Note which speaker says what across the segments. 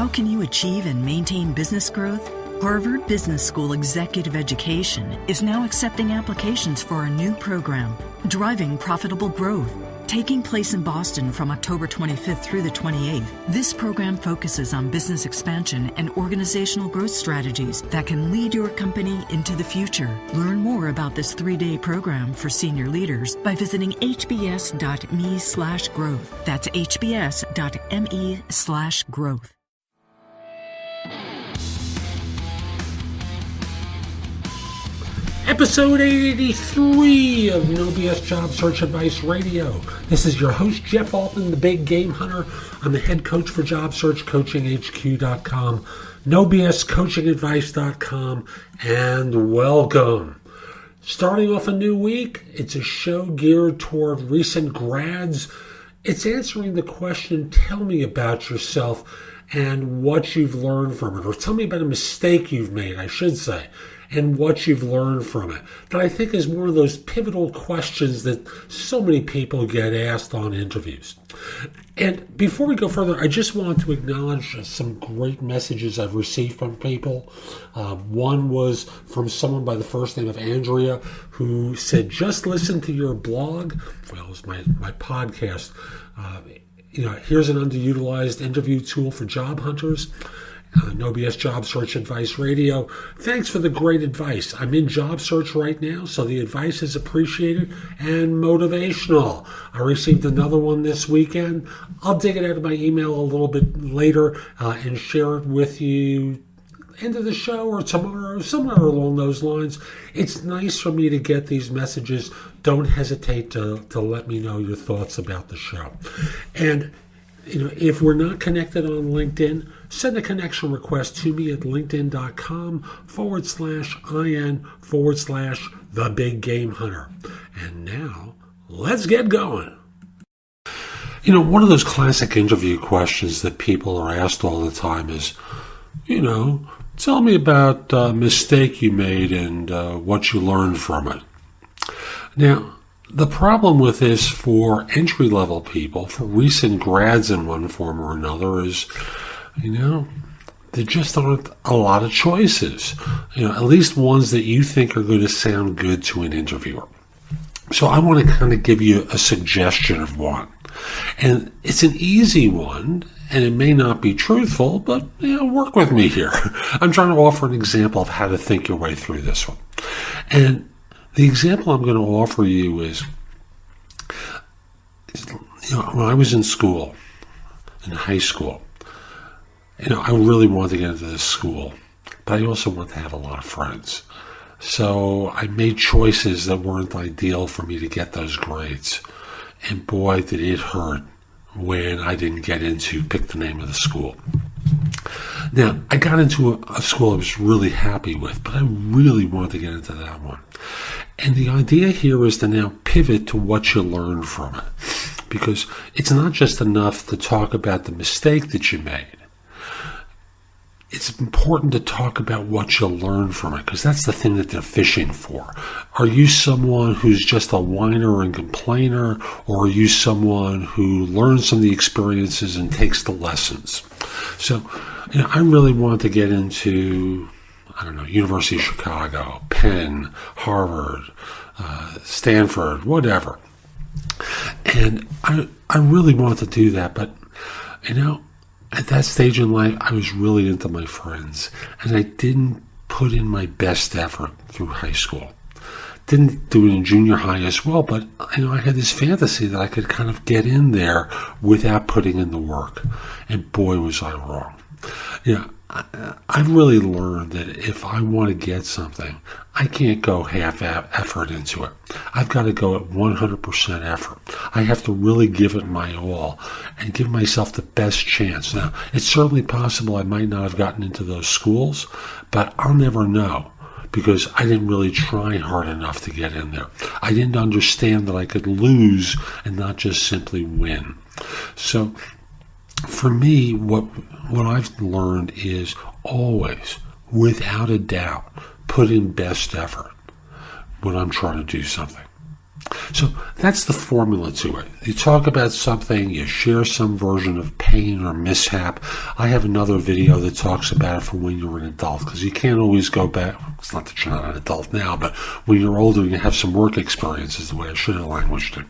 Speaker 1: How can you achieve and maintain business growth? Harvard Business School Executive Education is now accepting applications for a new program, Driving Profitable Growth, taking place in Boston from October 25th through the 28th. This program focuses on business expansion and organizational growth strategies that can lead your company into the future. Learn more about this 3-day program for senior leaders by visiting hbs.me/growth. That's hbs.me/growth.
Speaker 2: Episode 883 of No BS Job Search Advice Radio. This is your host, Jeff Altman, the Big Game Hunter. I'm the head coach for JobSearchCoachingHQ.com, NoBSCoachingAdvice.com, and welcome. Starting off a new week, it's a show geared toward recent grads. It's answering the question, tell me about yourself and what you've learned from it, or tell me about a mistake you've made, I should say, and what you've learned from it. That I think is one of those pivotal questions that so many people get asked on interviews. And before we go further, I just want to acknowledge some great messages I've received from people. One was from someone by the first name of Andrea, who said, just listen to your blog. Well, it was my podcast. Here's an underutilized interview tool for job hunters. No BS Job Search Advice Radio. Thanks for the great advice. I'm in job search right now, so the advice is appreciated and motivational. I received another one this weekend. I'll dig it out of my email a little bit later and share it with you end of the show or tomorrow, somewhere along those lines. It's nice for me to get these messages. Don't hesitate to let me know your thoughts about the show. And if we're not connected on LinkedIn, send a connection request to me at linkedin.com/IN/The Big Game Hunter. And now, let's get going. One of those classic interview questions that people are asked all the time is, tell me about a mistake you made and what you learned from it. Now, the problem with this for entry-level people, for recent grads in one form or another, is, there just aren't a lot of choices. At least ones that you think are going to sound good to an interviewer. So I want to kind of give you a suggestion of one. And it's an easy one, and it may not be truthful, but work with me here. I'm trying to offer an example of how to think your way through this one. And the example I'm going to offer you is, when I was in school, in high school, I really wanted to get into this school, but I also wanted to have a lot of friends. So I made choices that weren't ideal for me to get those grades. And boy, did it hurt when I didn't get into, pick the name of the school. Now, I got into a school I was really happy with, but I really wanted to get into that one. And the idea here is to now pivot to what you learned from it. Because it's not just enough to talk about the mistake that you made. It's important to talk about what you learned from it, because that's the thing that they're fishing for. Are you someone who's just a whiner and complainer, or are you someone who learns from the experiences and takes the lessons? So, I really want to get into, University of Chicago, Penn, Harvard, Stanford, whatever. And I really want to do that, but, at that stage in life, I was really into my friends, and I didn't put in my best effort through high school. Didn't do it in junior high as well, but I had this fantasy that I could kind of get in there without putting in the work, and boy, was I wrong. I've really learned that if I want to get something, I can't go half effort into it. I've got to go at 100% effort. I have to really give it my all and give myself the best chance. Now, it's certainly possible I might not have gotten into those schools, but I'll never know because I didn't really try hard enough to get in there. I didn't understand that I could lose and not just simply win. So, for me, what I've learned is always, without a doubt, put in best effort when I'm trying to do something. So that's the formula to it. You talk about something, you share some version of pain or mishap. I have another video that talks about it from when you were an adult, because you can't always go back. It's not that you're not an adult now, but when you're older, you have some work experiences, the way I should have languaged it,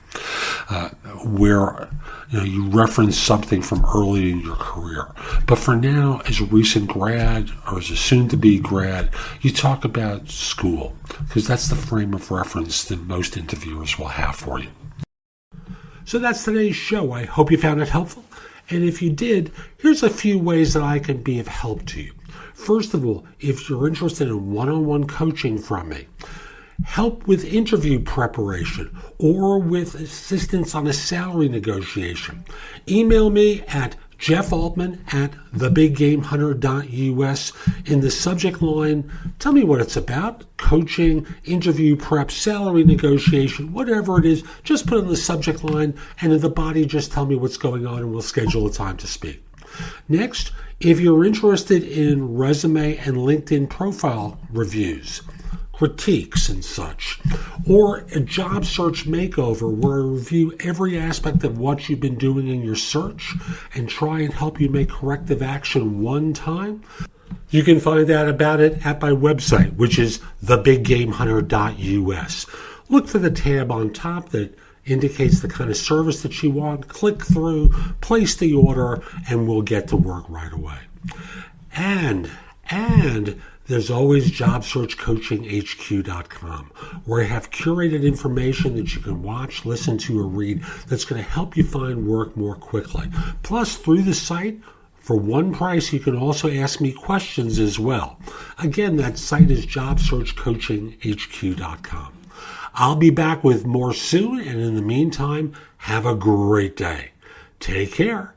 Speaker 2: where you reference something from early in your career. But for now, as a recent grad or as a soon-to-be grad, you talk about school, because that's the frame of reference that most interviewers will have for you. So that's today's show. I hope you found it helpful. And if you did, here's a few ways that I can be of help to you. First of all, if you're interested in one-on-one coaching from me, help with interview preparation, or with assistance on a salary negotiation, email me at jeffaltman@thebiggamehunter.us. In the subject line, tell me what it's about: coaching, interview prep, salary negotiation, whatever it is. Just put it in the subject line, and in the body, just tell me what's going on, and we'll schedule a time to speak. Next, if you're interested in resume and LinkedIn profile reviews, critiques and such, or a job search makeover where I review every aspect of what you've been doing in your search and try and help you make corrective action one time, you can find out about it at my website, which is thebiggamehunter.us. Look for the tab on top that indicates the kind of service that you want. Click through, place the order, and we'll get to work right away. And there's always JobSearchCoachingHQ.com, where I have curated information that you can watch, listen to, or read that's going to help you find work more quickly. Plus, through the site, for one price, you can also ask me questions as well. Again, that site is JobSearchCoachingHQ.com. I'll be back with more soon, and in the meantime, have a great day. Take care.